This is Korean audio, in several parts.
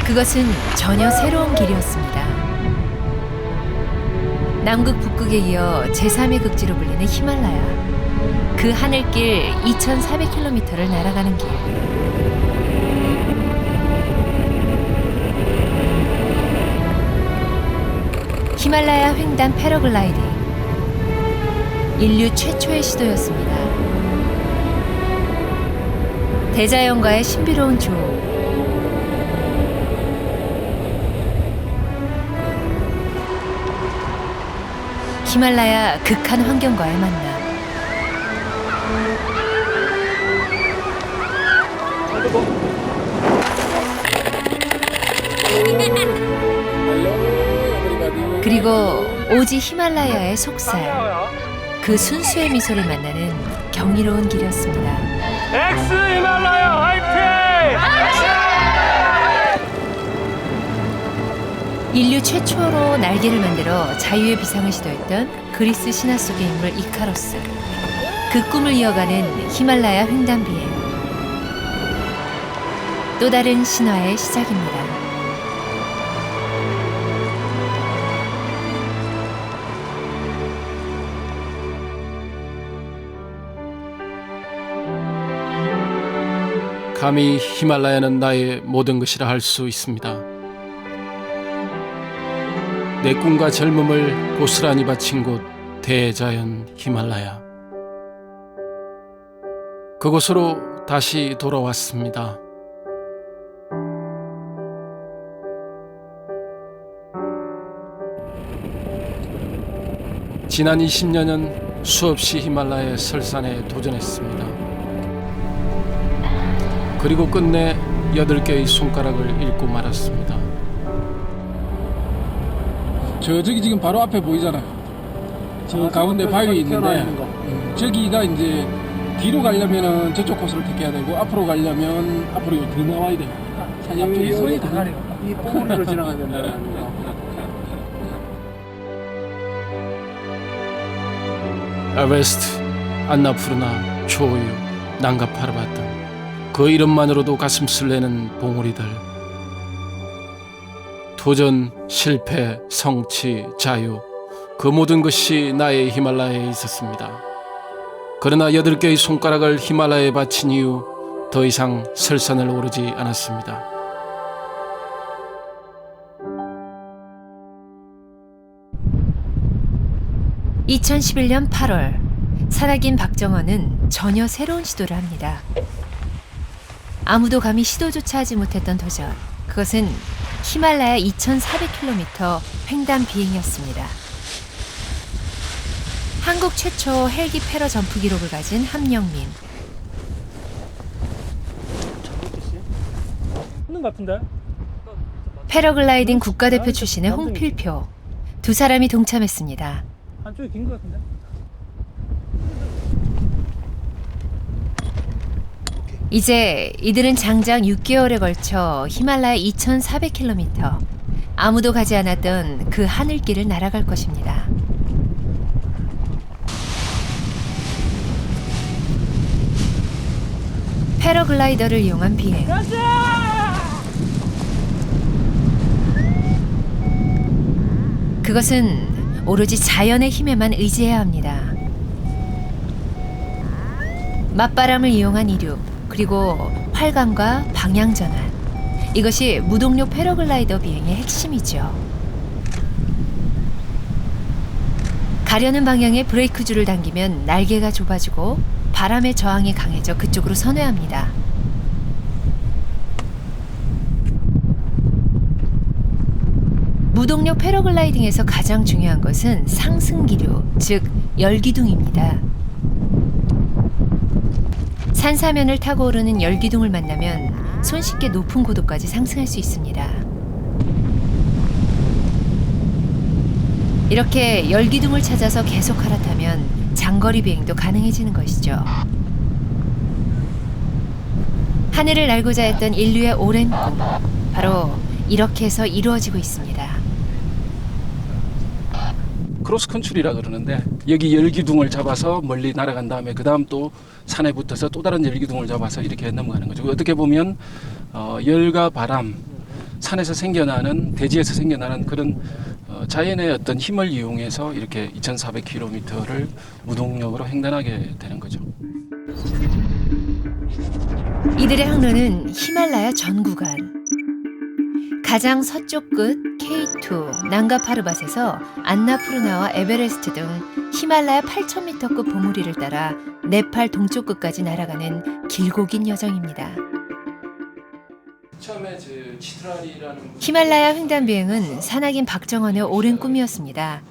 그것은 전혀 새로운 길이었습니다. 남극 북극에 이어 제3의 극지로 불리는 히말라야. 그 하늘길 2,400km를 날아가는 길. 히말라야 횡단 패러글라이딩. 인류 최초의 시도였습니다. 대자연과의 신비로운 조우. 히말라야 극한 환경과의 만남. 그리고 오지 히말라야의 속살. 그 순수의 미소를 만나는 경이로운 길이었습니다. 엑스 히말라야 화이팅! 인류 최초로 날개를 만들어 자유의 비상을 시도했던 그리스 신화 속의 인물 이카로스. 그 꿈을 이어가는 히말라야 횡단 비행. 또 다른 신화의 시작입니다. 감히 히말라야는 나의 모든 것이라 할 수 있습니다. 내 꿈과 젊음을 고스란히 바친 곳 대자연 히말라야. 그곳으로 다시 돌아왔습니다. 지난 20년은 수없이 히말라야 설산에 도전했습니다. 그리고 끝내 8개의 손가락을 잃고 말았습니다. 저기 지금 바로 앞에 보이잖아요. 저 가운데 바위 있는데 저기가 이제 뒤로 가려면은 저쪽 코스를 택해야 되고 앞으로 가려면 앞으로 더 나와야 돼요. 앞쪽에 손이 더 가려요. 이 뽕으로 지나가야 된다. 에베레스트, 안나푸르나, 초유, 난가파르바트. 그 이름만으로도 가슴 설레는 봉우리들. 도전, 실패, 성취, 자유. 그 모든 것이 나의 히말라야에 있었습니다. 그러나 8개의 손가락을 히말라야에 바친 이후 더 이상 설산을 오르지 않았습니다. (2011년 8월) 살아긴 박정원은 전혀 새로운 시도를 합니다. 아무도 감히 시도조차 하지 못했던 도전. 그것은 히말라야 2,400km 횡단 비행이었습니다. 한국 최초 헬기 패러 점프 기록을 가진 함영민. 있는 것 같은데? 패러글라이딩 국가대표 출신의 홍필표. 두 사람이 동참했습니다. 한쪽이 긴 것 같은데? 이제 이들은 장장 6개월에 걸쳐 히말라야 2,400km, 아무도 가지 않았던 그 하늘길을 날아갈 것입니다. 패러글라이더를 이용한 비행. 그것은 오로지 자연의 힘에만 의지해야 합니다. 맞바람을 이용한 이륙, 그리고 활강과 방향 전환. 이것이 무동력 패러글라이더 비행의 핵심이죠. 가려는 방향에 브레이크 줄을 당기면 날개가 좁아지고 바람의 저항이 강해져 그쪽으로 선회합니다. 무동력 패러글라이딩에서 가장 중요한 것은 상승기류, 즉 열기둥입니다. 산사면을 타고 오르는 열기둥을 만나면 손쉽게 높은 고도까지 상승할 수 있습니다. 이렇게 열기둥을 찾아서 계속 갈아타면 장거리 비행도 가능해지는 것이죠. 하늘을 날고자 했던 인류의 오랜 꿈, 바로 이렇게 해서 이루어지고 있습니다. 크로스컨트리라 그러는데 여기 열기둥을 잡아서 멀리 날아간 다음에 그 다음 또 산에 붙어서 또 다른 열기둥을 잡아서 이렇게 넘어가는 거죠. 어떻게 보면 열과 바람, 산에서 생겨나는 대지에서 생겨나는 그런 자연의 어떤 힘을 이용해서 이렇게 2,400km를 무동력으로 횡단하게 되는 거죠. 이들의 항로는 히말라야 전 구간. 가장 서쪽 끝 K2 난가 파르밧에서 안나푸르나와 에베레스트 등 히말라야 8,000m급 봉우리를 따라 네팔 동쪽 끝까지 날아가는 길고 긴 여정입니다. 처음에 치트라리라는 히말라야 횡단 비행은 산악인 박정원의 오랜 꿈이었습니다.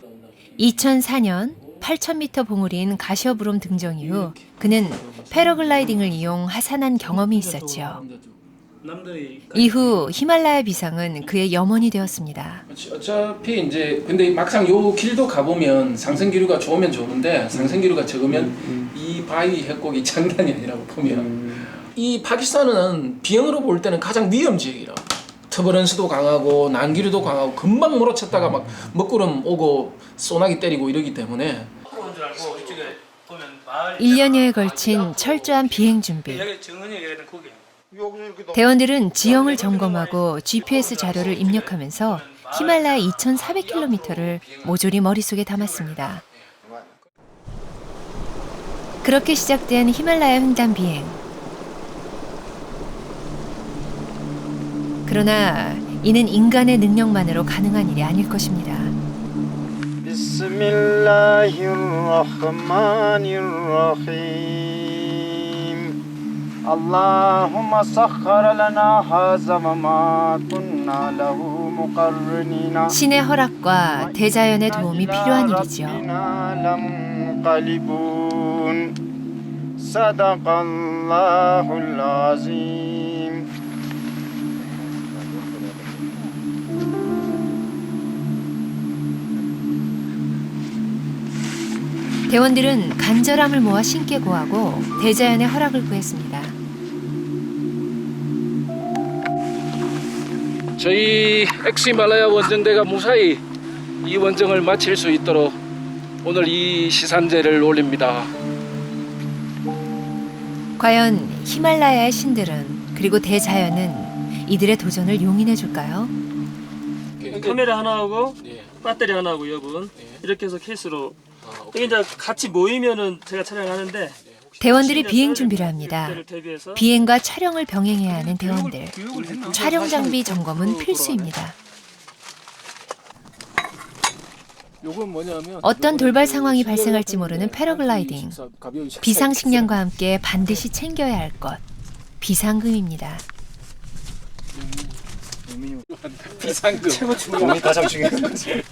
2004년 8,000m 봉우리인 가셔브롬 등정 이후 그는 패러글라이딩을 이용 하산한 경험이 있었죠. 이후 히말라야 비상은 그의 염원이 되었습니다. 어차피 이제 근데 막상 요 길도 가보면 상승 기류가 좋으면 좋은데 상승 기류가 적으면 이 바위 협곡이 장난이 아니라고 보면 이 파키스탄은 비행으로 볼 때는 가장 위험 지역이라. 터버런스도 강하고 난기류도 강하고 금방 몰아쳤다가 막 먹구름 오고 소나기 때리고 이러기 때문에 1년여에 걸친 철저한 비행 준비. 대원들은 지형을 점검하고 GPS 자료를 입력하면서 히말라야 2,400km를 모조리 머릿속에 담았습니다. 그렇게 시작된 히말라야 횡단 비행. 그러나 이는 인간의 능력만으로 가능한 일이 아닐 것입니다. اللهم سخر لنا هذا وما كنا له مقرنين 신의 허락과 대자연의 도움이 필요한 일이죠. صدق الله العظيم. 대원들은 간절함을 모아 신께 구하고 대자연의 허락을 구했습니다. 저희 엑스히말라야 원정대가 무사히 이 원정을 마칠 수 있도록 오늘 이 시산제를 올립니다. 과연 히말라야의 신들은 그리고 대자연은 이들의 도전을 용인해 줄까요? 카메라 하나하고 예. 배터리 하나하고 여분 예. 이렇게 해서 케이스로 여기 이제 같이 모이면은 제가 촬영하는데 대원들이 비행 준비를 합니다. 그때를 대비해서 비행과 촬영을 병행해야 하는 대원들. 촬영 장비 점검은 필수입니다. 요건 뭐냐면 어떤 돌발 상황이 발생할지 모르는 패러글라이딩. 비상식량과 함께 반드시 챙겨야 할 것. 비상금입니다. 비상금 최고 몸이 가장 중요한 거지.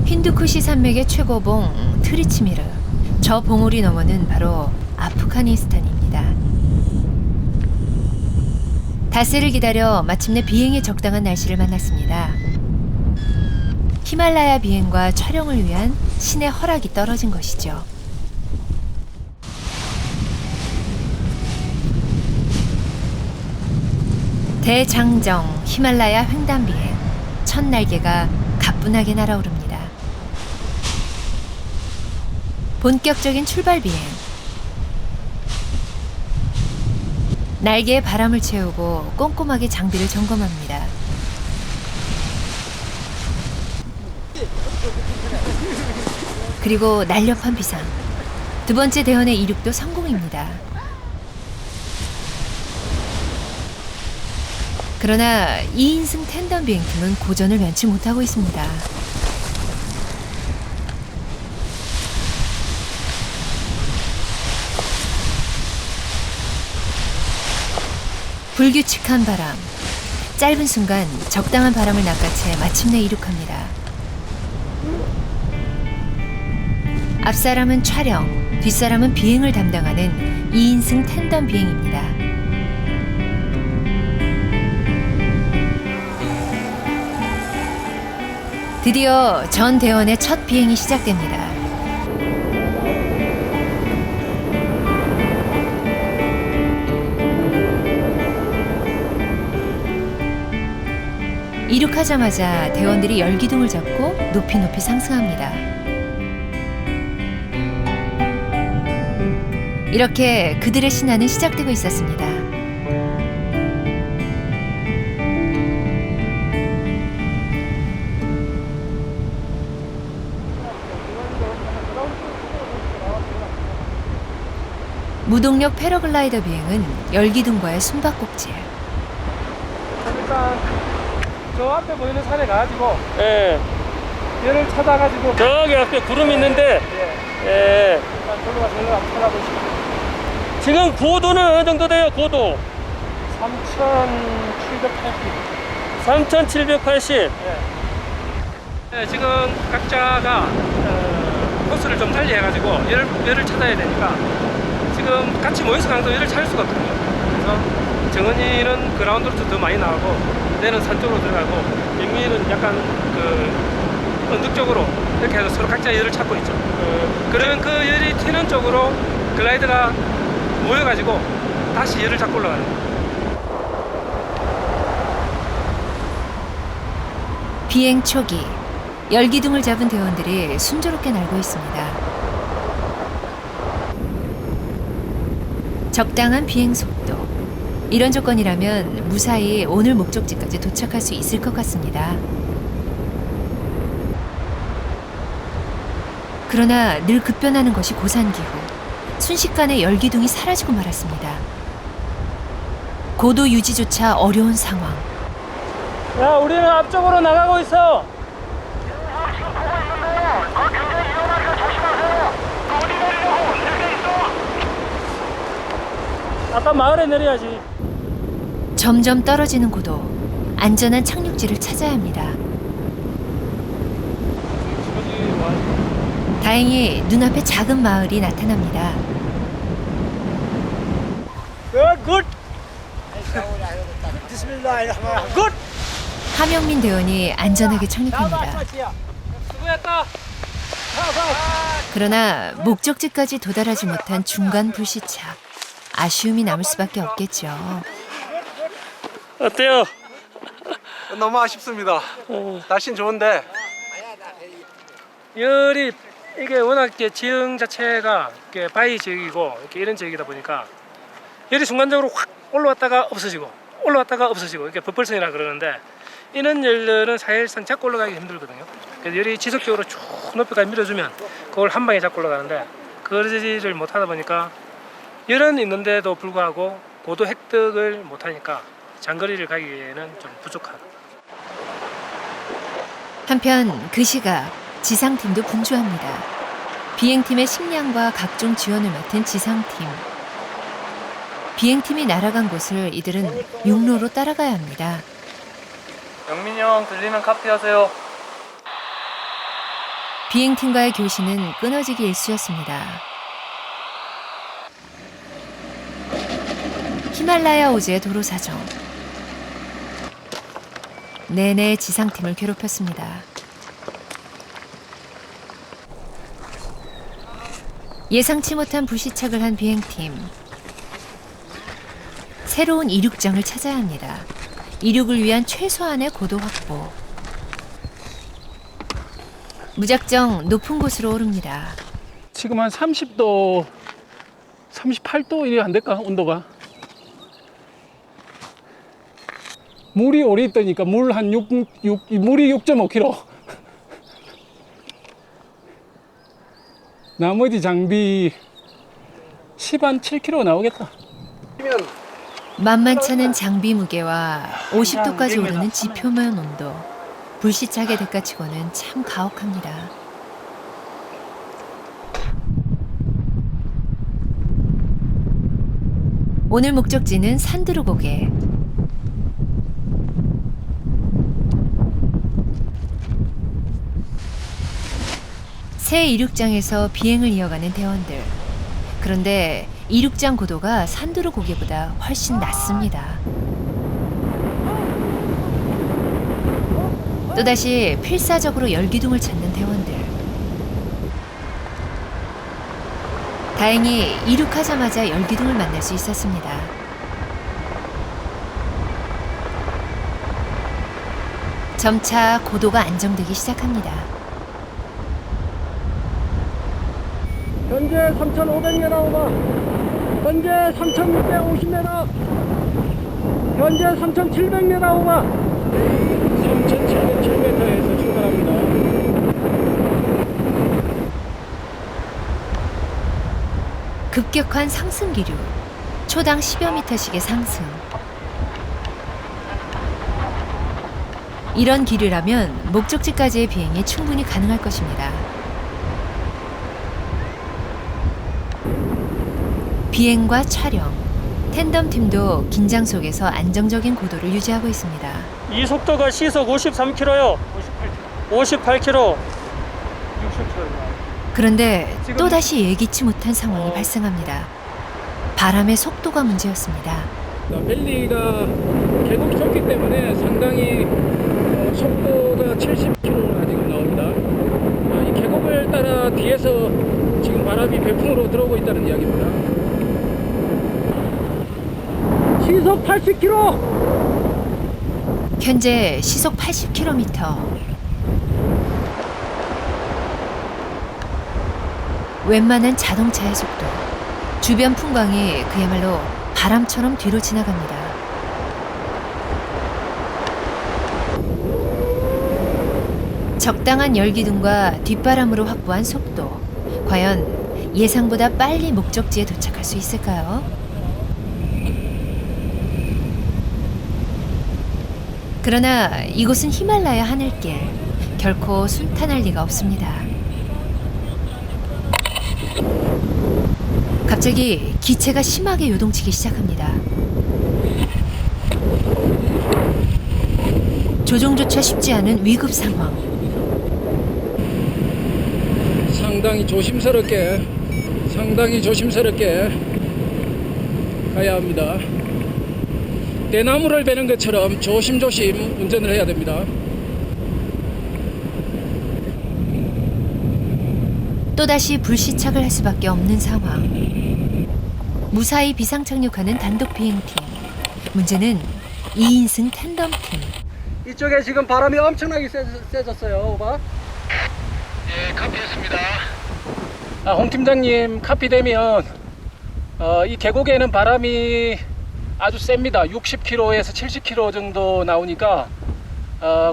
힌두쿠시 산맥의 최고봉 트리치미르. 저 봉우리 너머는 바로 아프가니스탄입니다. 닷새를 기다려 마침내 비행에 적당한 날씨를 만났습니다. 히말라야 비행과 촬영을 위한 신의 허락이 떨어진 것이죠. 대장정 히말라야 횡단 비행. 첫 날개가 가뿐하게 날아오릅니다. 본격적인 출발 비행. 날개에 바람을 채우고 꼼꼼하게 장비를 점검합니다. 그리고 날렵한 비상. 두 번째 대원의 이륙도 성공입니다. 그러나 2인승 텐덤 비행팀은 고전을 면치 못하고 있습니다. 불규칙한 바람. 짧은 순간 적당한 바람을 낚아채 마침내 이륙합니다. 앞사람은 촬영, 뒷사람은 비행을 담당하는 2인승 텐덤 비행입니다. 드디어 전 대원의 첫 비행이 시작됩니다. 이륙하자마자 대원들이 열기둥을 잡고 높이 높이 상승합니다. 이렇게 그들의 신화는 시작되고 있었습니다. 무동력 패러글라이더 비행은 열기둥과의 숨바꼭질. 일단 저 앞에 보이는 산에 가가지고 예. 얘를 찾아가지고 저기 앞에 구름이 있는데 예. 일단 저로 가서 얘를 한번 찾아보시고 지금 고도는 어느 정도 돼요? 고도 3,780. 3,780. 네, 지금 각자가 코스를 좀 달리 해가지고 얘를 찾아야 되니까 지금 같이 모여서 가도 얘를 찾을 수가 없거든요. 그래서 정은이는 그라운드 루트 더 많이 나가고 내는 산 쪽으로 들어가고 영민이는 약간 그 언덕 쪽으로 이렇게 해서 서로 각자 얘를 찾고 있죠. 그러면 그 열이 튀는 쪽으로 글라이더가 모여가지고 다시 얘를 잡고 올라가는 거예요. 비행 초기, 열기둥을 잡은 대원들이 순조롭게 날고 있습니다. 적당한 비행 속도. 이런 조건이라면 무사히 오늘 목적지까지 도착할 수 있을 것 같습니다. 그러나 늘 급변하는 것이 고산기후. 순식간에 열기둥이 사라지고 말았습니다. 고도 유지조차 어려운 상황. 야, 우리는 앞쪽으로 나가고 있어. 아까 마을에 내려야지. 점점 떨어지는 고도. 안전한 착륙지를 찾아야 합니다. 다행히 눈앞에 작은 마을이 나타납니다. 굿. 굿. 하명민 대원이 안전하게 착륙합니다. 수고했다. 그러나 목적지까지 도달하지 못한 중간 불시착. 아쉬움이 남을 수밖에 없겠죠. 어때요? 너무 아쉽습니다. 날씨는 좋은데 열이 이게 워낙 이렇게 지형 자체가 이렇게 바위 지역이고 이렇게 이런 지역이다 보니까 열이 순간적으로 확 올라왔다가 없어지고 이렇게 버펄선이라 그러는데 이런 열들은 사실상 잡고 올라가기 힘들거든요. 그래서 열이 지속적으로 쭉 높이까지 밀어주면 그걸 한 방에 잡고 올라가는데 그러지를 못하다 보니까 열은 있는데도 불구하고 고도 획득을 못하니까 장거리를 가기에는 좀 부족하다. 한편 그 시각 지상팀도 분주합니다. 비행팀의 식량과 각종 지원을 맡은 지상팀. 비행팀이 날아간 곳을 이들은 육로로 따라가야 합니다. 영민이 형 들리면 카피하세요. 비행팀과의 교신은 끊어지기 일쑤였습니다. 히말라야 오지의 도로 사정. 내내 지상팀을 괴롭혔습니다. 예상치 못한 불시착을 한 비행팀. 새로운 이륙장을 찾아야 합니다. 이륙을 위한 최소한의 고도 확보. 무작정 높은 곳으로 오릅니다. 지금 한 30도, 38도 이래 안 될까? 온도가. 물이 오래 있다니까 물이 6.5kg. 나머지 장비 10한 7kg 나오겠다. 만만찮은 장비 무게와 50도까지 오르는 지표면 온도. 불시착의 대가치고는 참 가혹합니다. 오늘 목적지는 산드루고개. 새 이륙장에서 비행을 이어가는 대원들. 그런데 이륙장 고도가 산드루고개보다 훨씬 낮습니다. 또다시 필사적으로 열기둥을 찾는 대원들. 다행히 이륙하자마자 열기둥을 만날 수 있었습니다. 점차 고도가 안정되기 시작합니다. 현재 3,500m 오버, 현재 3,650m, 현재 3,700m 오버, 3,707m에서 출발합니다. 급격한 상승 기류, 초당 10여 미터씩의 상승. 이런 기류라면 목적지까지의 비행이 충분히 가능할 것입니다. 비행과 촬영, 텐덤 팀도 긴장 속에서 안정적인 고도를 유지하고 있습니다. 이 속도가 시속 53km요. 58km. 60km. 그런데 또다시 예기치 못한 상황이 발생합니다. 바람의 속도가 문제였습니다. 밸리가 계곡이 좁기 때문에 상당히 속도가 70km 아직 나옵니다. 이 계곡을 따라 뒤에서 지금 바람이 배풍으로 들어오고 있다는 이야기입니다. 시속 80km! 현재 시속 80km. 웬만한 자동차의 속도, 주변 풍광이 그야말로 바람처럼 뒤로 지나갑니다. 적당한 열기둥과 뒷바람으로 확보한 속도, 과연 예상보다 빨리 목적지에 도착할 수 있을까요? 그러나 이곳은 히말라야 하늘길, 결코 순탄할 리가 없습니다. 갑자기 기체가 심하게 요동치기 시작합니다. 조종조차 쉽지 않은 위급 상황. 상당히 조심스럽게 가야 합니다. 대나무를 베는 것처럼 조심조심 운전을 해야 됩니다. 또다시 불시착을 할 수밖에 없는 상황. 무사히 비상착륙하는 단독 비행팀. 문제는 2인승 텐덤팀. 이쪽에 지금 바람이 엄청나게 세졌어요. 오바. 예, 카피했습니다. 홍 팀장님, 카피되면 이 계곡에는 바람이 아주 셉니다. 60km에서 70km 정도 나오니까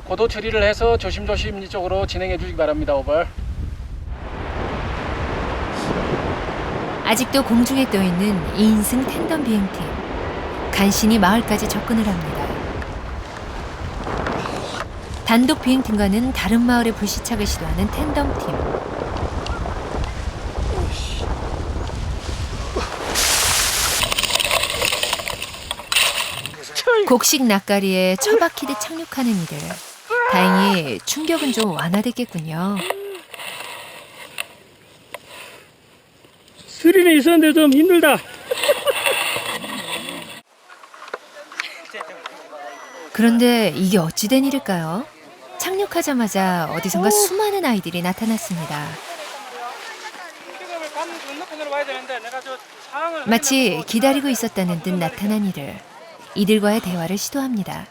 고도 처리를 해서 조심조심 이쪽으로 진행해 주시기 바랍니다. 오버. 아직도 공중에 떠있는 2인승 텐덤 비행팀. 간신히 마을까지 접근을 합니다. 단독 비행팀과는 다른 마을에 불시착을 시도하는 텐덤팀. 곡식 낯가리에 처박히듯 착륙하는 이들. 다행히 충격은 좀 완화됐겠군요. 스릴이 있었는데 좀 힘들다. 그런데 이게 어찌된 일일까요? 착륙하자마자 어디선가 수많은 아이들이 나타났습니다. 마치 기다리고 있었다는 듯 나타난 이들. 이들과의 대화를 시도합니다.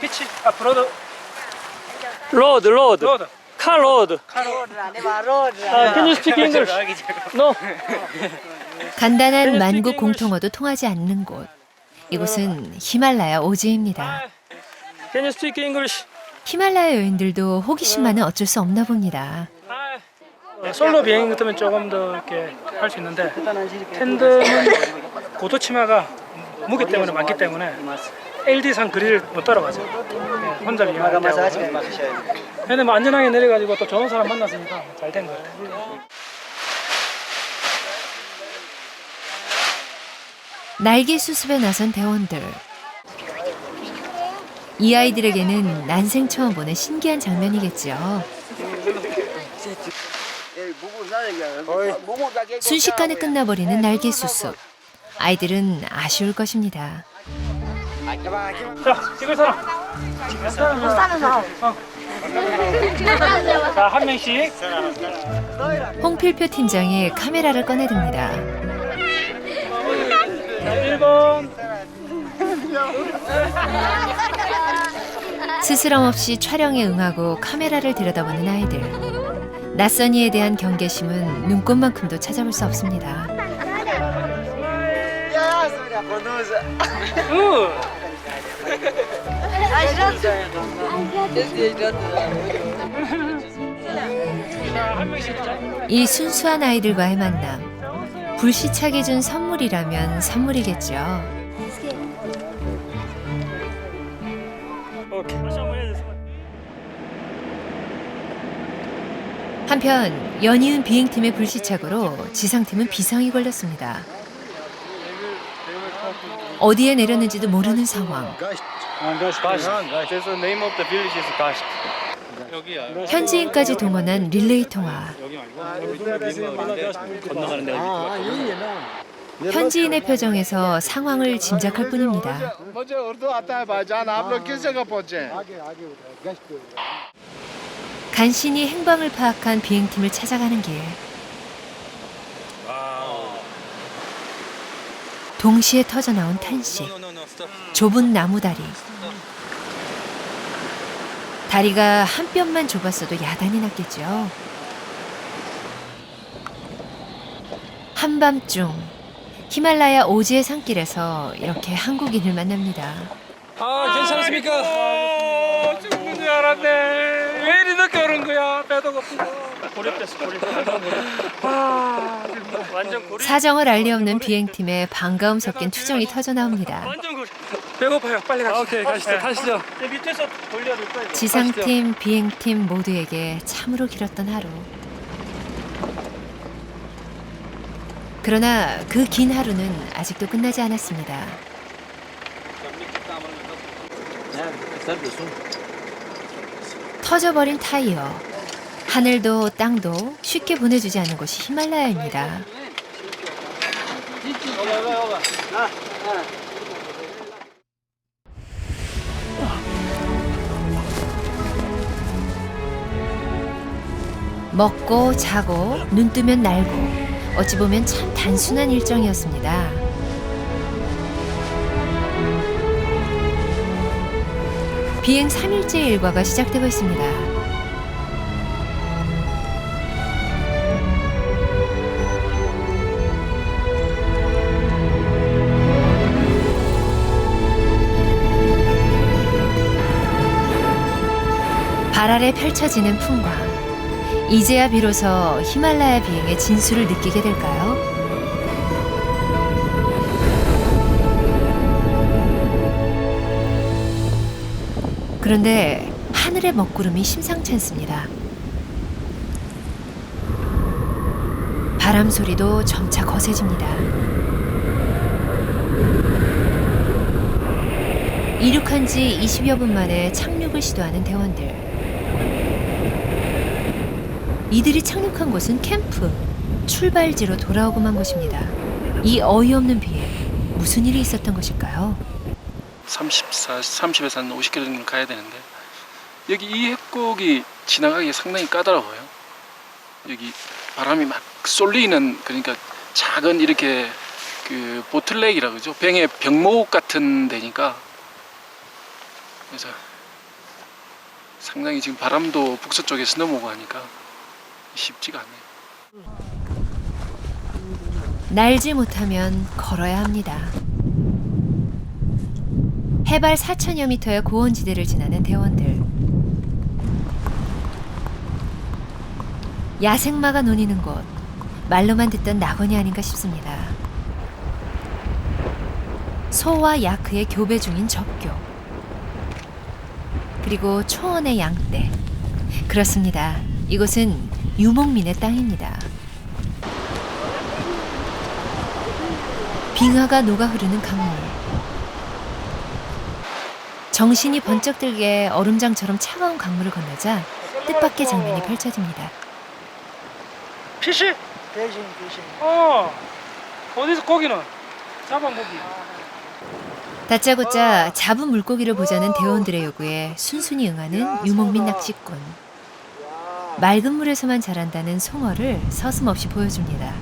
피치 앞으로도. 로드. 카 로드. Can you speak English? No. 간단한 만국 공통어도 통하지 않는 곳. 이곳은 히말라야 오지입니다. Can you speak English? 히말라야 여인들도 호기심만은 어쩔 수 없나 봅니다. 솔로 비행 같으면 조금 더 이렇게 할 수 있는데 텐덤은 고도 치마가 무게 때문에 많기 때문에 LD상 거리를 못 따라가죠. 혼자 비행할 때 하고. 근데 뭐 안전하게 내려가지고 또 좋은 사람 만났으니까 잘 된 것 같아요. 날개 수습에 나선 대원들. 이 아이들에게는 난생 처음 보는 신기한 장면이겠죠. 순식간에 끝나버리는 날개 수습. 아이들은 아쉬울 것입니다. 자, 찍을 사람. 자, 한 명씩. 홍필표 팀장이 카메라를 꺼내듭니다. 1번. 스스럼 없이 촬영에 응하고 카메라를 들여다보는 아이들. 낯선 이에 대한 경계심은 눈꽃만큼도 찾아볼 수 없습니다. 이 순수한 아이들과의 만남. 불시착이 준 선물이라면 선물이겠죠. 한편 연이은 비행팀의 불시착으로 지상팀은 비상이 걸렸습니다. 어디에 내렸는지도 모르는 상황. 현지인까지 동원한 릴레이 통화. 현지인의 표정에서 상황을 짐작할 뿐입니다. 간신히 행방을 파악한 비행팀을 찾아가는 길. 동시에 터져나온 탄식. 좁은 나무다리. 다리가 한 뼘만 좁았어도 야단이 났겠죠. 한밤중 히말라야 오지의 산길에서 이렇게 한국인을 만납니다. 괜찮습니까? 죽는 줄 알았네. 왜 이리 늦게 오는 거야? 배도 고프고. 고립됐어, 완전 고립. 사정을 알리 없는 비행팀에 반가움 섞인 투정이 터져나옵니다. 완전 고립. 배고파요. 빨리 가시죠. 오케이, 가시죠. 가시죠. 밑에서 돌려야 될 거예요. 지상팀, 비행팀 모두에게 참으로 길었던 하루. 그러나 그 긴 하루는 아직도 끝나지 않았습니다. 터져버린 타이어. 하늘도 땅도 쉽게 보내주지 않는 곳이 히말라야입니다. 먹고 자고 눈 뜨면 날고 어찌 보면 참 단순한 일정이었습니다. 비행 3일째 일과가 시작되고 있습니다. 발 아래 펼쳐지는 풍광. 이제야 비로소 히말라야 비행의 진수를 느끼게 될까요? 그런데 하늘의 먹구름이 심상치 않습니다. 바람 소리도 점차 거세집니다. 이륙한 지 20여 분 만에 착륙을 시도하는 대원들. 이들이 착륙한 곳은 캠프, 출발지로 돌아오고만 것입니다. 이 어이없는 비에 무슨 일이 있었던 것일까요? 30에서 한 50km 정도 가야 되는데 여기 이 협곡이 지나가기 상당히 까다로워요. 여기 바람이 막 쏠리는, 그러니까 작은 이렇게 그 보틀렉이라고 그러죠. 병의 병목 같은 데니까, 그래서 상당히 지금 바람도 북서쪽에서 넘어오고 하니까 쉽지가 않네요. 날지 못하면 걸어야 합니다. 해발 4,000여 미터의 고원지대를 지나는 대원들. 야생마가 노니는 곳, 말로만 듣던 낙원이 아닌가 싶습니다. 소와 야크의 교배 중인 적교. 그리고 초원의 양떼. 그렇습니다. 이곳은 유목민의 땅입니다. 빙하가 녹아 흐르는 강물. 정신이 번쩍 들게 얼음장처럼 차가운 강물을 건너자 뜻밖의 장면이 펼쳐집니다. 피시? 대신. 어디서 고기는? 잡아먹기. 다짜고짜 잡은 물고기를 보자는 대원들의 요구에 순순히 응하는 유목민 낚시꾼. 맑은 물에서만 자란다는 송어를 서슴없이 보여줍니다.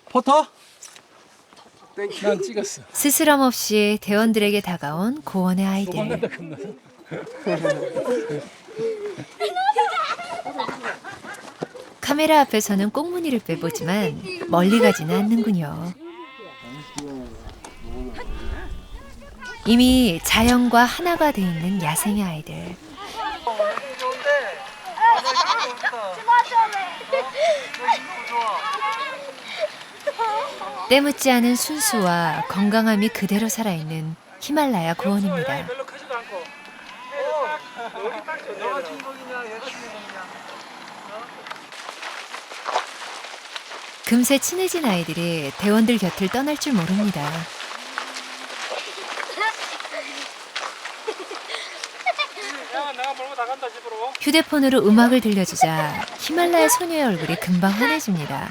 포터? 난 찍었어. 스스럼 없이 대원들에게 다가온 고원의 아이들. 카메라 앞에서는 꽁무니를 빼보지만 멀리 가지는 않는군요. 이미 자연과 하나가 돼 있는 야생의 아이들. 때묻지 않은 순수와 건강함이 그대로 살아있는 히말라야 고원입니다. 별로 크지도 않고. 여기 딱 좋네. 너가 중국이냐 얘가 중국이냐. 금세 친해진 아이들이 대원들 곁을 떠날 줄 모릅니다. 야, 내가 몰고 나간다 집으로. 휴대폰으로 음악을 들려주자 히말라야 소녀의 얼굴이 금방 환해집니다.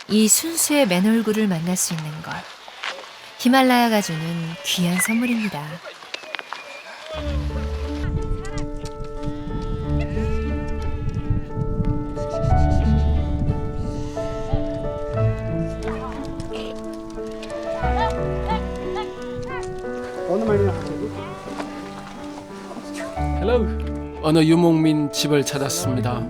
이 순수의 맨 얼굴을 만날 수 있는 것. 히말라야가 주는 귀한 선물입니다. 어느 유목민 집을 찾았습니다.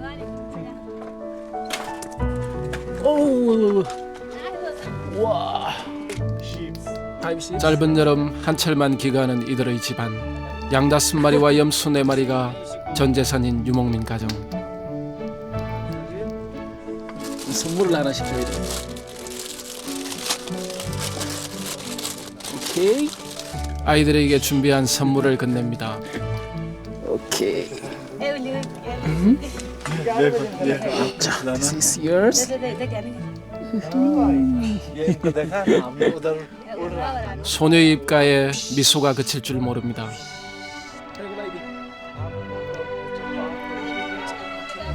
짧은 여름 한철만 기가하는 이들의 집안. 양 5마리와 염소 4마리가 전 재산인 유목민 가정. 선물을 하나씩 줘야 돼. 오케이. 아이들에게 준비한 선물을 건넵니다. 오케이. 자, this is yours. 소녀의 입가에 미소가 그칠 줄 모릅니다.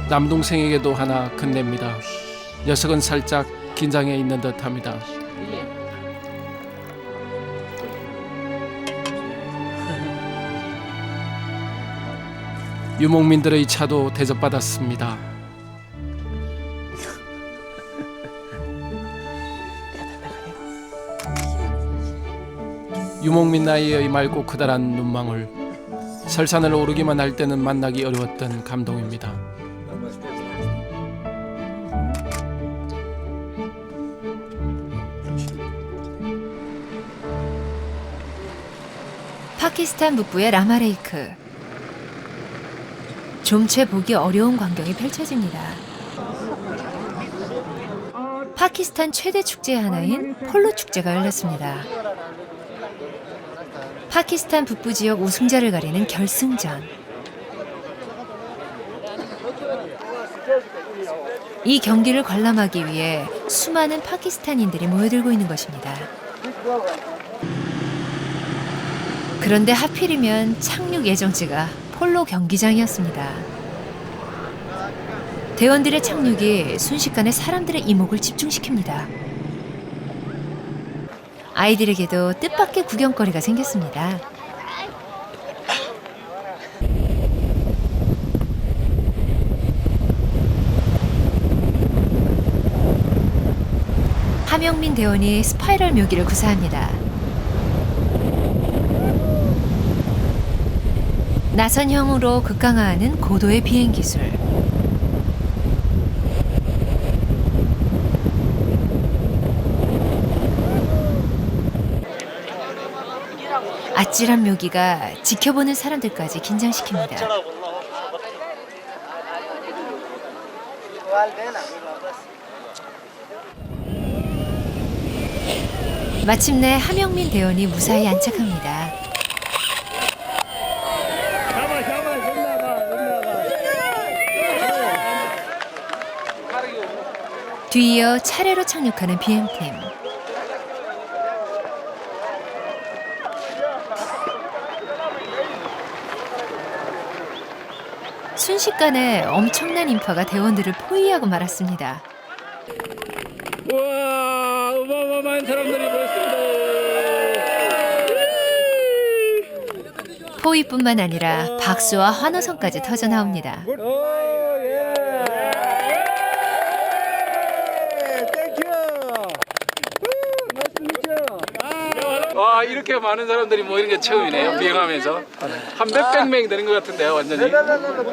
남동생에게도 하나 건넵니다. 녀석은 살짝 긴장해 있는 듯합니다. 유목민들의 차도 대접받았습니다. 유목민 나이의 맑고 크다란 눈망울. 설산을 오르기만 할 때는 만나기 어려웠던 감동입니다. 파키스탄 북부의 라마레이크. 좀채 보기 어려운 광경이 펼쳐집니다. 파키스탄 최대 축제의 하나인 폴로 축제가 열렸습니다. 파키스탄 북부 지역 우승자를 가리는 결승전. 이 경기를 관람하기 위해 수많은 파키스탄인들이 모여들고 있는 것입니다. 그런데 하필이면 착륙 예정지가 폴로 경기장이었습니다. 대원들의 착륙이 순식간에 사람들의 이목을 집중시킵니다. 아이들에게도 뜻밖의 구경거리가 생겼습니다. 하명민 대원이 스파이럴 묘기를 구사합니다. 나선형으로 극강화하는 고도의 비행 기술. 아찔한 묘기가 지켜보는 사람들까지 긴장시킵니다. 마침내 하명민 대원이 무사히 안착합니다. 뒤이어 차례로 착륙하는 비행팀. 순식간에 엄청난 인파가 대원들을 포위하고 말았습니다. 와, 어마어마한 사람들이 모였습니다. 포위뿐만 아니라 박수와 환호성까지 터져 나옵니다. 와 이렇게 많은 사람들이 모이는 게 처음이네요. 비행하면서 한 몇백 명이 되는 것 같은데요, 완전히.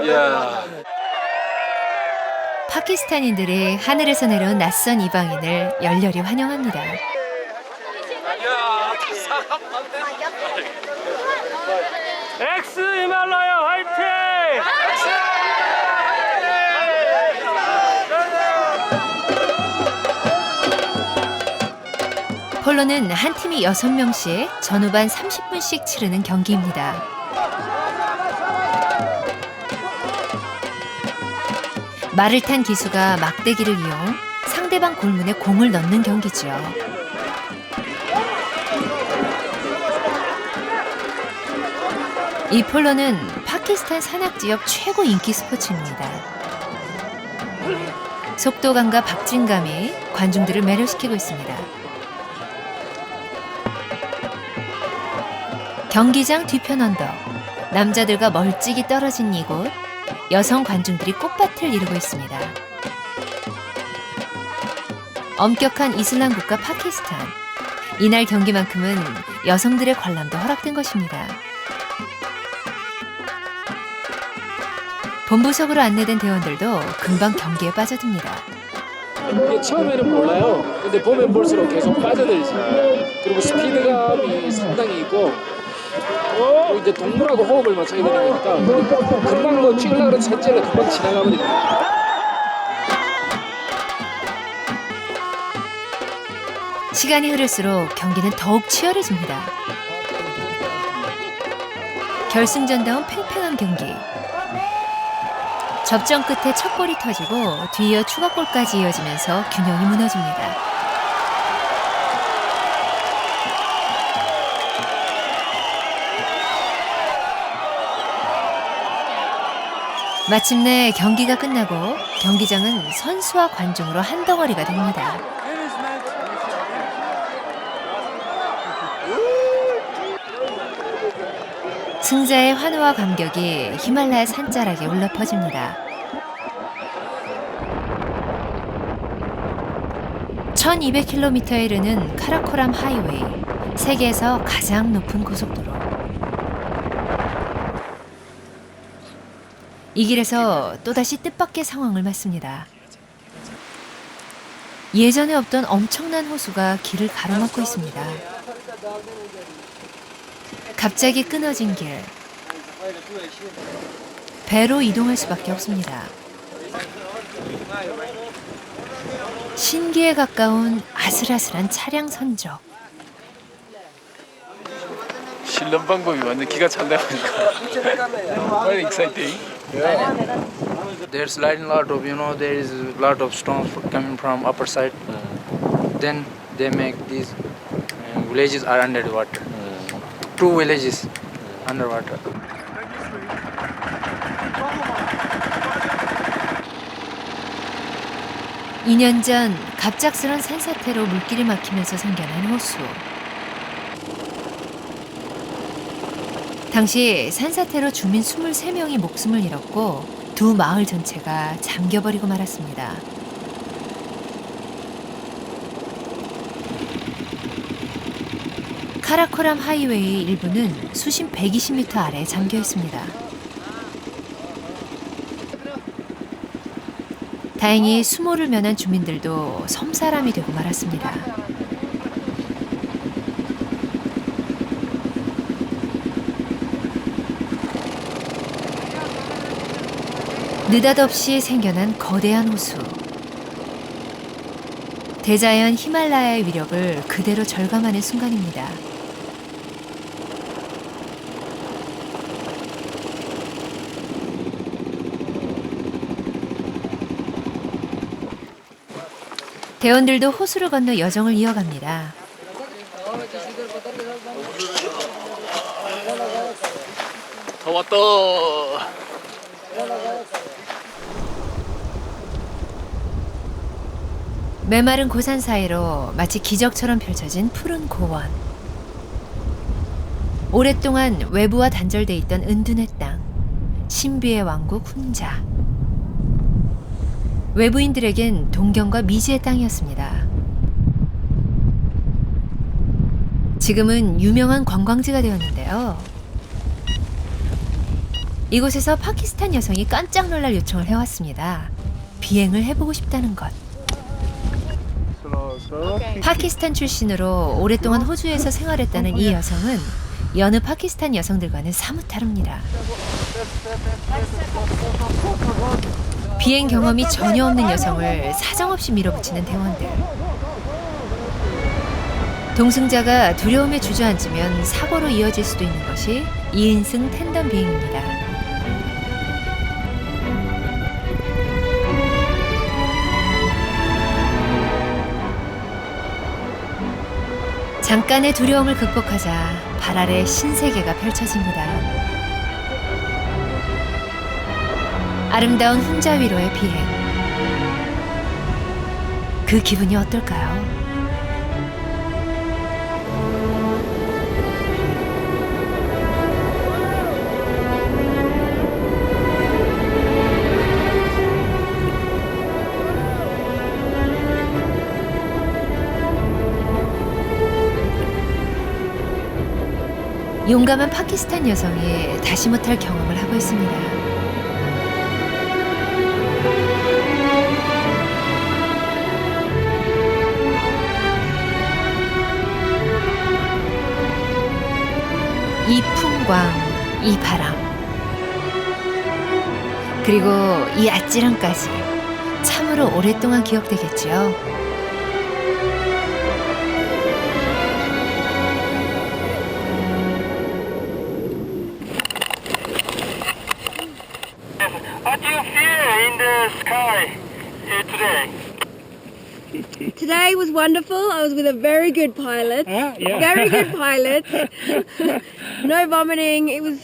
이야. 파키스탄인들이 하늘에서 내려온 낯선 이방인을 열렬히 환영합니다. 엑스 히말라야 화이팅! 폴로는 한 팀이 6명씩 전후반 30분씩 치르는 경기입니다. 말을 탄 기수가 막대기를 이용 상대방 골문에 공을 넣는 경기죠. 이 폴로는 파키스탄 산악 지역 최고 인기 스포츠입니다. 속도감과 박진감이 관중들을 매료시키고 있습니다. 경기장 뒤편 언덕, 남자들과 멀찍이 떨어진 이곳, 여성 관중들이 꽃밭을 이루고 있습니다. 엄격한 이슬람 국가 파키스탄, 이날 경기만큼은 여성들의 관람도 허락된 것입니다. 본부석으로 안내된 대원들도 금방 경기에 빠져듭니다. 이게 처음에는 몰라요. 근데 보면 볼수록 계속 빠져들지. 그리고 스피드감이 상당히 있고 또 이제 동물하고 호흡을 맞춰야 되는 거니까 금방 뭐 찍으려고 그래서 셋째를 금방 지나가버리더라고요. 시간이 흐를수록 경기는 더욱 치열해집니다. 결승전다운 팽팽한 경기. 접전 끝에 첫 골이 터지고 뒤이어 추가골까지 이어지면서 균형이 무너집니다. 마침내 경기가 끝나고 경기장은 선수와 관중으로 한 덩어리가 됩니다. 승자의 환호와 감격이 히말라야 산자락에 울려 퍼집니다. 1200km에 이르는 카라코람 하이웨이, 세계에서 가장 높은 고속도로. 이 길에서 또다시 뜻밖의 상황을 맞습니다. 예전에 없던 엄청난 호수가 길을 가로막고 있습니다. 갑자기 끊어진 길. 배로 이동할 수밖에 없습니다. 신기에 가까운 아슬아슬한 차량 선적. 실는 방법이 완전 기가 찬다 보니까 very exciting. There's a lot of, there is a lot of storms coming from upper side. Then they make these villages are under the water. 2 villages underwater. 이 년 전 갑작스런 산사태로 물길이 막히면서 생겨난 호수. 당시 산사태로 주민 23명이 목숨을 잃었고 두 마을 전체가 잠겨버리고 말았습니다. 카라코람 하이웨이 일부는 수심 120m 아래에 잠겨 있습니다. 다행히 수모를 면한 주민들도 섬사람이 되고 말았습니다. 느닷없이 생겨난 거대한 호수. 대자연 히말라야의 위력을 그대로 절감하는 순간입니다. 대원들도 호수를 건너 여정을 이어갑니다. 더 왔다. 메마른 고산 사이로 마치 기적처럼 펼쳐진 푸른 고원. 오랫동안 외부와 단절돼 있던 은둔의 땅, 신비의 왕국 훈자. 외부인들에겐 동경과 미지의 땅이었습니다. 지금은 유명한 관광지가 되었는데요. 이곳에서 파키스탄 여성이 깜짝 놀랄 요청을 해왔습니다. 비행을 해보고 싶다는 것. 파키스탄 출신으로 오랫동안 호주에서 생활했다는 이 여성은 여느 파키스탄 여성들과는 사뭇 다릅니다. 비행 경험이 전혀 없는 여성을 사정없이 밀어붙이는 대원들. 동승자가 두려움에 주저앉으면 사고로 이어질 수도 있는 것이 2인승 텐덤 비행입니다. 잠깐의 두려움을 극복하자 발 아래 신세계가 펼쳐집니다. 아름다운 훈자 위로의 비행. 그 기분이 어떨까요? 용감한 파키스탄 여성이 다시 못할 경험을 하고 있습니다. 이 풍광, 이 바람, 그리고 이 아찔함까지 참으로 오랫동안 기억되겠지요. What do you feel in the sky today? Today was wonderful. I was with a very good pilot. Very good pilot. No vomiting. It was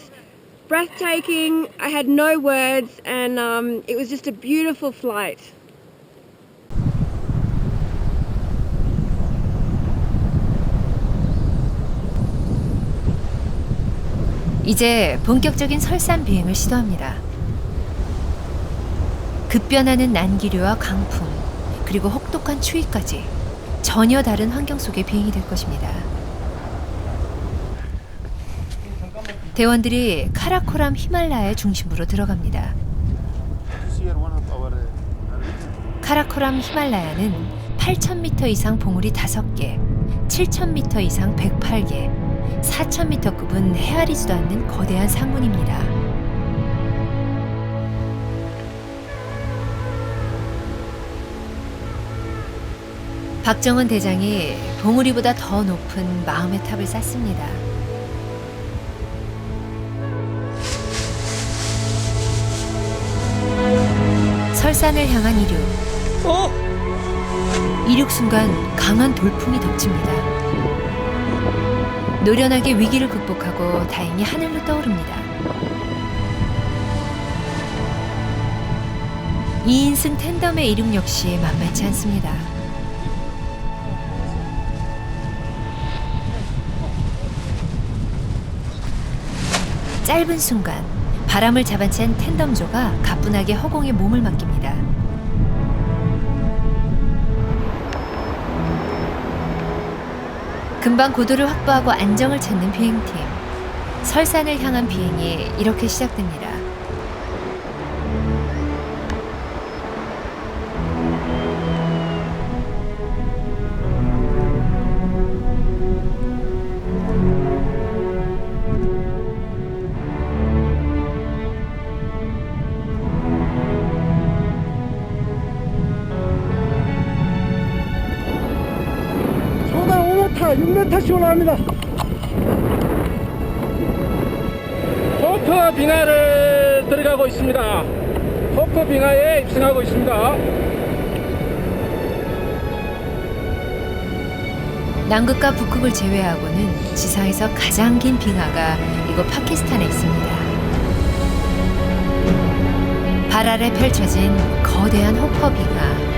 breathtaking. I had no words, and it was just a beautiful flight. 이제 본격적인 설산 비행을 시도합니다. 급변하는 난기류와 강풍, 그리고 혹독한 추위까지 전혀 다른 환경 속의 비행이 될 것입니다. 대원들이 카라코람 히말라야의 중심부로 들어갑니다. 카라코람 히말라야는 8,000m 이상 봉우리 5개, 7,000m 이상 108개, 4,000m급은 헤아리지도 않는 거대한 상문입니다. 박정원 대장이 봉우리보다 더 높은 마음의 탑을 쌓습니다. 설산을 향한 이륙. 이륙 순간 강한 돌풍이 덮칩니다. 노련하게 위기를 극복하고 다행히 하늘로 떠오릅니다. 2인승 텐덤의 이륙 역시 만만치 않습니다. 짧은 순간 바람을 잡아챈 텐덤조가 가뿐하게 허공에 몸을 맡깁니다. 금방 고도를 확보하고 안정을 찾는 비행팀. 설산을 향한 비행이 이렇게 시작됩니다. 초당 5m, 6m씩 올라갑니다. 호프 빙하를 들어가고 있습니다. 호프 빙하에 입승하고 있습니다. 남극과 북극을 제외하고는 지상에서 가장 긴 빙하가 이곳 파키스탄에 있습니다. 발 아래 펼쳐진 거대한 호퍼 빙하.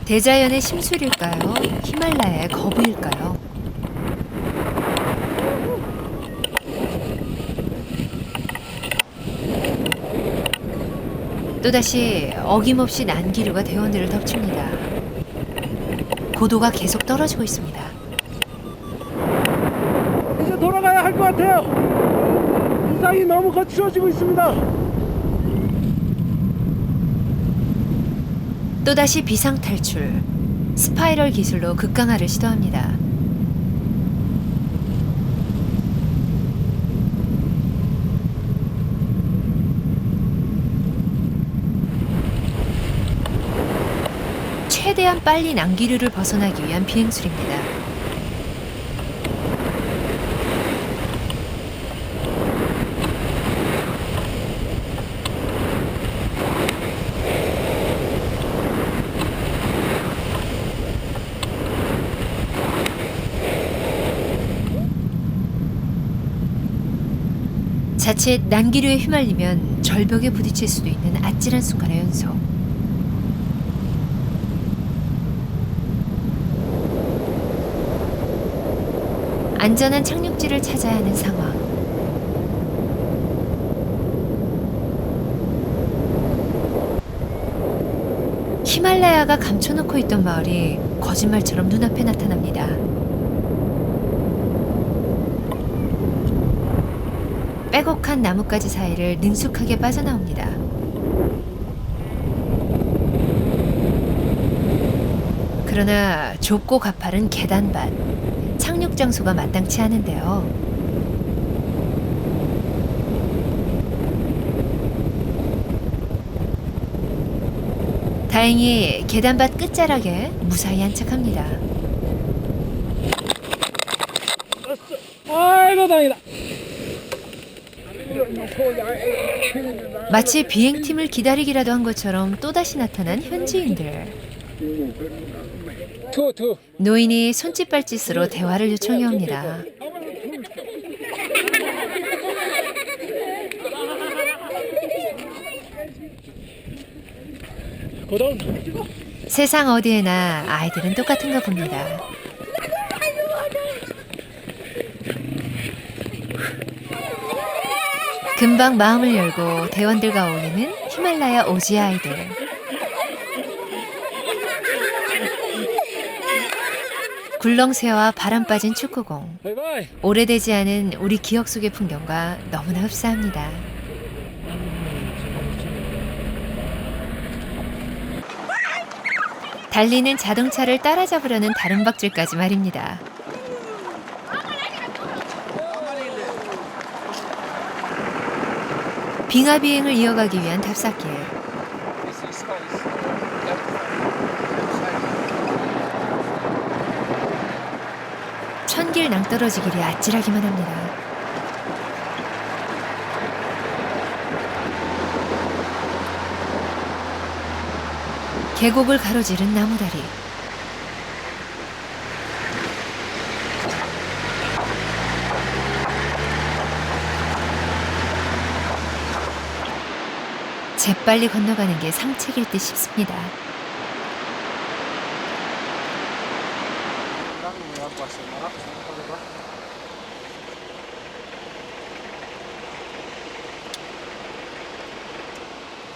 대자연의 심술일까요? 히말라야의 거부일까요? 또다시 어김없이 난기류가 대원들을 덮칩니다. 고도가 계속 떨어지고 있습니다. 이제 돌아가야 할 것 같아요. 이상이 너무 거칠어지고 있습니다. 또다시 비상탈출. 스파이럴 기술로 급강하를 시도합니다. 최대한 빨리 난기류를 벗어나기 위한 비행술입니다. 자칫 난기류에 휘말리면 절벽에 부딪힐 수도 있는 아찔한 순간의 연속. 안전한 착륙지를 찾아야 하는 상황. 히말라야가 감춰놓고 있던 마을이 거짓말처럼 눈앞에 나타납니다. 빼곡한 나뭇가지 사이를 능숙하게 빠져나옵니다. 그러나 좁고 가파른 계단밭, 착륙 장소가 마땅치 않은데요. 다행히 계단밭 끝자락에 무사히 안착합니다. 아이고 다행이다. 마치 비행팀을 기다리기라도 한 것처럼 또다시 나타난 현지인들. 노인이 손짓발짓으로 대화를 요청해 옵니다. 세상 어디에나 아이들은 똑같은가 봅니다. 금방 마음을 열고 대원들과 어울리는 히말라야 오지 아이들. 굴렁쇠와 바람 빠진 축구공. 오래되지 않은 우리 기억 속의 풍경과 너무나 흡사합니다. 달리는 자동차를 따라잡으려는 다른 박질까지 말입니다. 빙하 비행을 이어가기 위한 답사길. 천길 낭떠러지 길이 아찔하기만 합니다. 계곡을 가로지른 나무다리. 재빨리 건너가는 게 상책일 듯 싶습니다.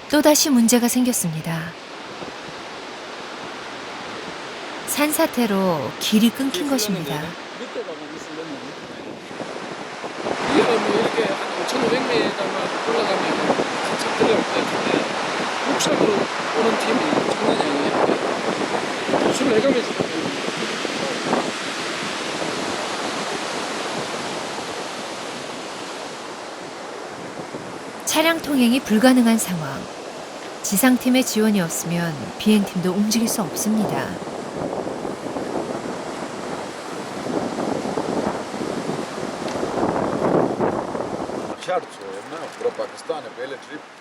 또다시 문제가 생겼습니다. 산사태로 길이 끊긴 것입니다. 이게 뭐 이렇게 한 5,500m만 올라가면 한참 들어갈 것 같은데 육상으로 오는 팀이 장난이 아니에요. 술을 해가면서 차량 통행이 불가능한 상황. 지상팀의 지원이 없으면 비행팀도 움직일 수 없습니다.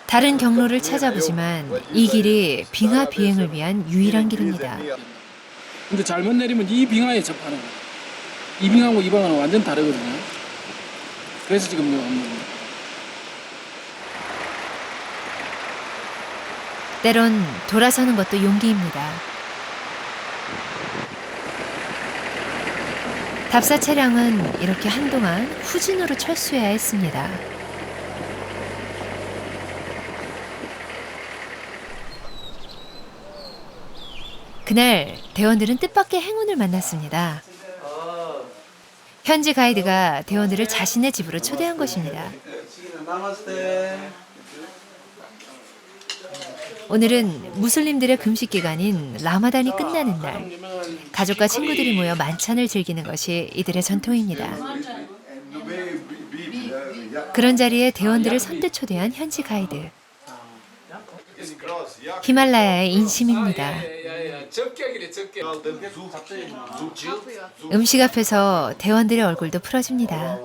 다른 경로를 찾아보지만 이 길이 빙하 비행을 위한 유일한 길입니다. 근데 잘못 내리면 이 빙하에 접하는 거야. 이 빙하고 이 빙하는 완전 다르거든요. 그래서 지금 여기 없는 거예요. 때론 돌아서는 것도 용기입니다. 답사 차량은 이렇게 한동안 후진으로 철수해야 했습니다. 그날 대원들은 뜻밖의 행운을 만났습니다. 현지 가이드가 대원들을 자신의 집으로 초대한 것입니다. 오늘은 무슬림들의 금식 기간인 라마단이 끝나는 날, 가족과 친구들이 모여 만찬을 즐기는 것이 이들의 전통입니다. 그런 자리에 대원들을 선뜻 초대한 현지 가이드. 히말라야의 인심입니다. 음식 앞에서 대원들의 얼굴도 풀어줍니다.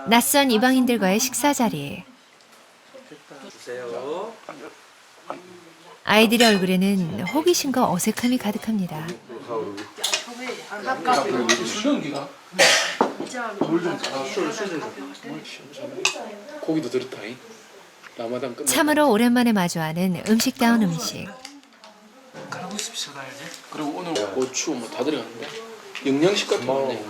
낯선 이방인들과의 식사 자리. 아이들의 얼굴에는 호기심과 어색함이 가득합니다. 고기도 들었다잉. 라마단 끝나. 참으로 오랜만에 마주하는 음식다운 음식. 그리고 오늘 고추 뭐 다 들어갔는데 영양식 같은 거네.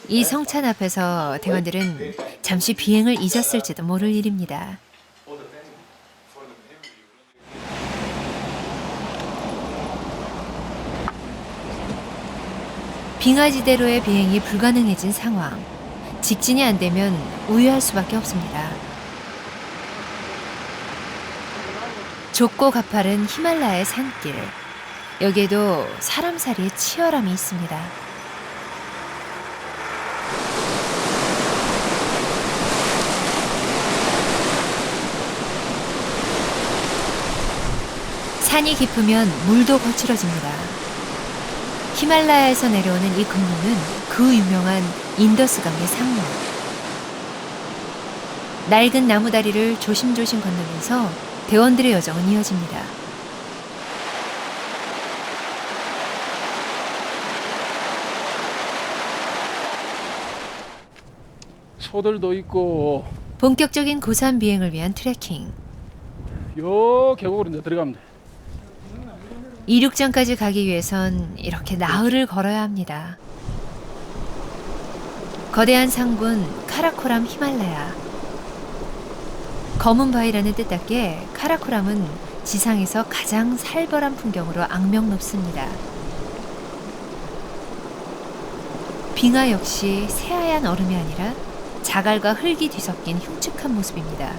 이 성찬 앞에서 대원들은 잠시 비행을 잊었을지도 모를 일입니다. 빙하지대로의 비행이 불가능해진 상황. 직진이 안 되면 우회할 수밖에 없습니다. 좁고 가파른 히말라야의 산길. 여기에도 사람살이의 치열함이 있습니다. 산이 깊으면 물도 거칠어집니다. 히말라야에서 내려오는 이 급류는 그 유명한 인더스강의 상류. 낡은 나무다리를 조심조심 건너면서 대원들의 여정은 이어집니다. 소들도 있고 본격적인 고산 비행을 위한 트레킹. 요 계곡으로 이제 들어가면 돼. 이륙장까지 가기 위해선 이렇게 나흘을 걸어야 합니다. 거대한 상분 카라코람 히말라야. 검은 바위라는 뜻답게 카라코람은 지상에서 가장 살벌한 풍경으로 악명 높습니다. 빙하 역시 새하얀 얼음이 아니라 자갈과 흙이 뒤섞인 흉측한 모습입니다.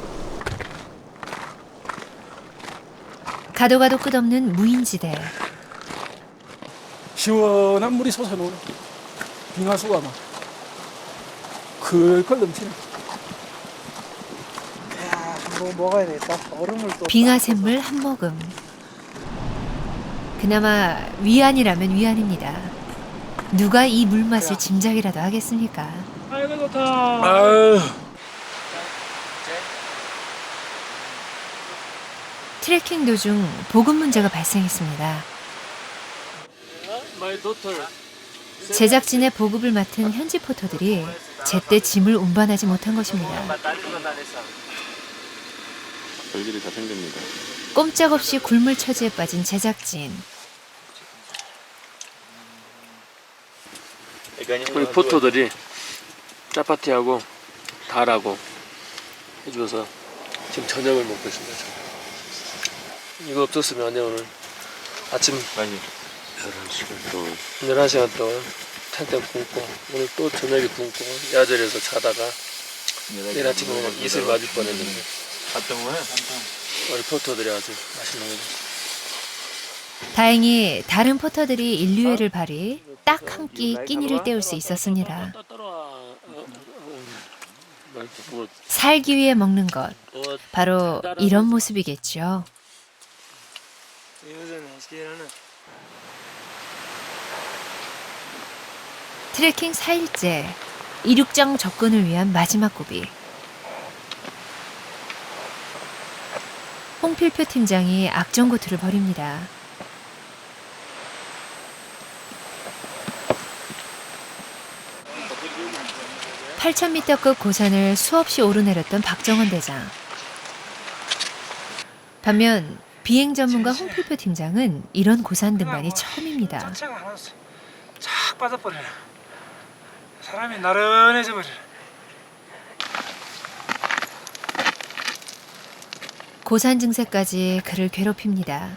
가도 가도 끝없는 무인지대. 시원한 물이 솟아오는 빙하수가 막 클클 넘치네. 뭐 먹어야 되겠다. 얼음을 또. 빙하 샘물 한 모금. 그나마 위안이라면 위안입니다. 누가 이 물맛을 짐작이라도 하겠습니까? 아이고 좋다. 아유. 트레킹 도중 보급 문제가 발생했습니다. 제작진의 보급을 맡은 현지 포터들이 제때 짐을 운반하지 못한 것입니다. 별일이 다 생깁니다. 꼼짝없이 굴물 처지에 빠진 제작진. 우리 포터들이 짜파티하고 달하고 해줘서 지금 저녁을 먹고 있습니다. 이거 없었으면 안 돼. 오늘 아침 11시간 동안 텐트 굶고 오늘 또 저녁에 굶고 야절에서 자다가 내일 아침에 이슬 맞을 뻔했는데 우리 포터들이 아주 맛있는 거죠. 다행히 다른 포터들이 인류애를 발휘 딱 한 끼 끼니를 때울 수 있었습니다. 살기 위해 먹는 것. 바로 이런 모습이겠죠. 트레킹 4일째, 이륙장 접근을 위한 마지막 고비. 홍필표 팀장이 악전고투를 벌입니다. (8,000m급) 고산을 수없이 오르내렸던 박정원 대장. 반면 비행 전문가 홍필표 팀장은 이런 고산 등반이 처음입니다. 자체가 하나 쫙 빠져버려요. 사람이 나른해져 버려요. 고산 증세까지 그를 괴롭힙니다.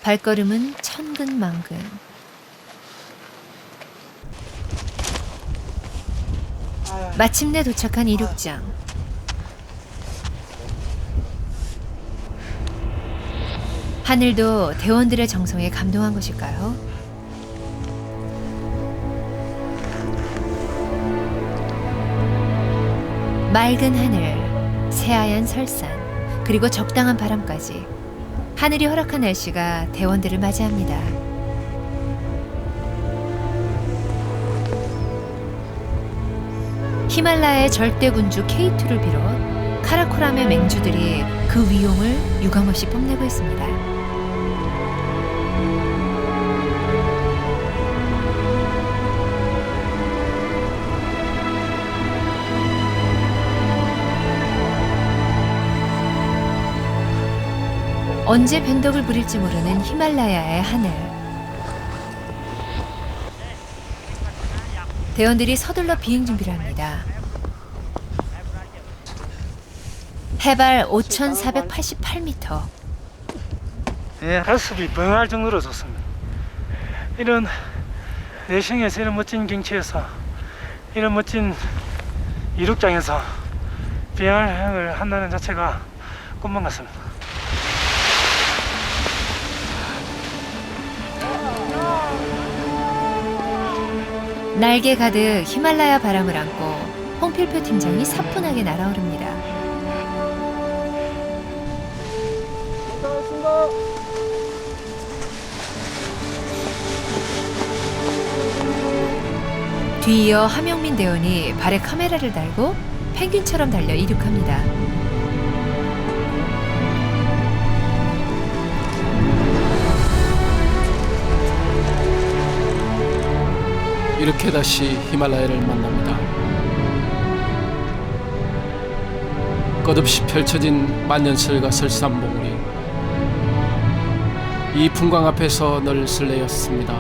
발걸음은 천근만근. 마침내 도착한 이륙장. 하늘도 대원들의 정성에 감동한 것일까요? 맑은 하늘, 새하얀 설산, 그리고 적당한 바람까지 하늘이 허락한 날씨가 대원들을 맞이합니다. 히말라야의 절대군주 K2를 비롯 카라코람의 맹주들이 그 위용을 유감없이 뽐내고 있습니다. 언제 변덕을 부릴지 모르는 히말라야의 하늘. 대원들이 서둘러 비행 준비를 합니다. 해발 5,488m. 예, 가슴이 뻥할 정도로 좋습니다. 이런 내싱에서 이런 멋진 경치에서 이런 멋진 이륙장에서 비행을 한다는 자체가 꿈만 같습니다. 날개 가득 히말라야 바람을 안고 홍필표 팀장이 사뿐하게 날아오릅니다. 뒤이어 하명민 대원이 발에 카메라를 달고 펭귄처럼 달려 이륙합니다. 이렇게 다시 히말라야를 만납니다. 끝없이 펼쳐진 만년설과 설산봉우리. 이 풍광 앞에서 늘 설레었습니다.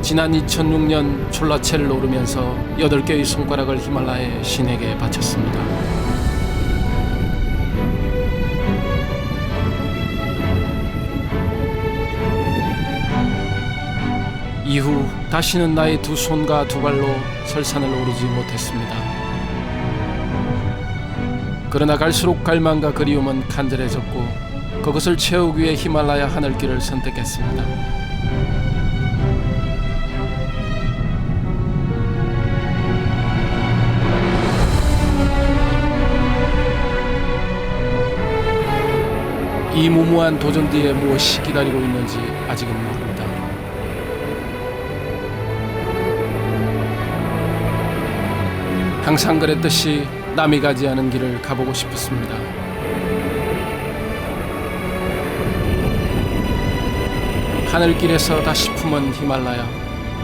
지난 2006년 촐라체를 오르면서 8개의 손가락을 히말라야의 신에게 바쳤습니다. 이후 다시는 나의 두 손과 두 발로 설산을 오르지 못했습니다. 그러나 갈수록 갈망과 그리움은 간절해졌고 그것을 채우기 위해 히말라야 하늘길을 선택했습니다. 이 무모한 도전 뒤에 무엇이 기다리고 있는지 아직은 모릅니다. 항상 그랬듯이 남이 가지 않은 길을 가보고 싶었습니다. 하늘길에서 다시 품은 히말라야.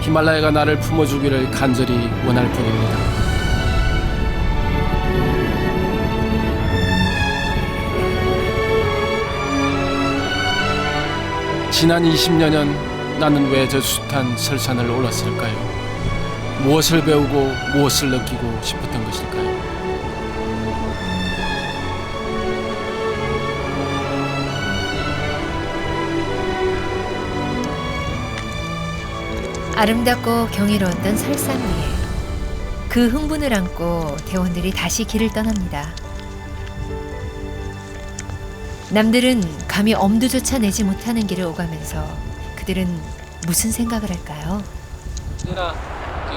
히말라야가 나를 품어주기를 간절히 원할 뿐입니다. 지난 20여 년 나는 왜 저 숱한 설산을 올랐을까요? 무엇을 배우고 무엇을 느끼고 싶었던 것일까요? 아름답고 경이로웠던 설산 위에 그 흥분을 안고 대원들이 다시 길을 떠납니다. 남들은 감히 엄두조차 내지 못하는 길을 오가면서 그들은 무슨 생각을 할까요?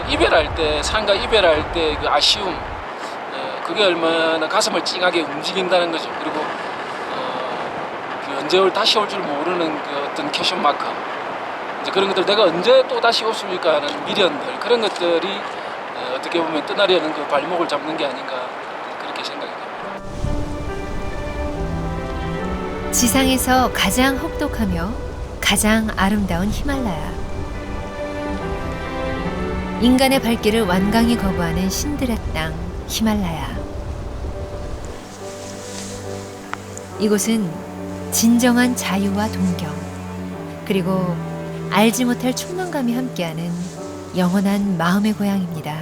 이별할 때, 산과 이별할 때 그 아쉬움, 그게 얼마나 가슴을 찡하게 움직인다는 거죠. 그리고 그 언제 다시 올 줄 모르는 그 어떤 퀘션 마크, 이제 그런 것들, 내가 언제 또 다시 오십니까 하는 미련들, 그런 것들이 어떻게 보면 떠나려는 그 발목을 잡는 게 아닌가, 그렇게 생각이 됩니다. 지상에서 가장 혹독하며 가장 아름다운 히말라야. 인간의 발길을 완강히 거부하는 신들의 땅 히말라야. 이곳은 진정한 자유와 동경, 그리고 알지 못할 충만감이 함께하는 영원한 마음의 고향입니다.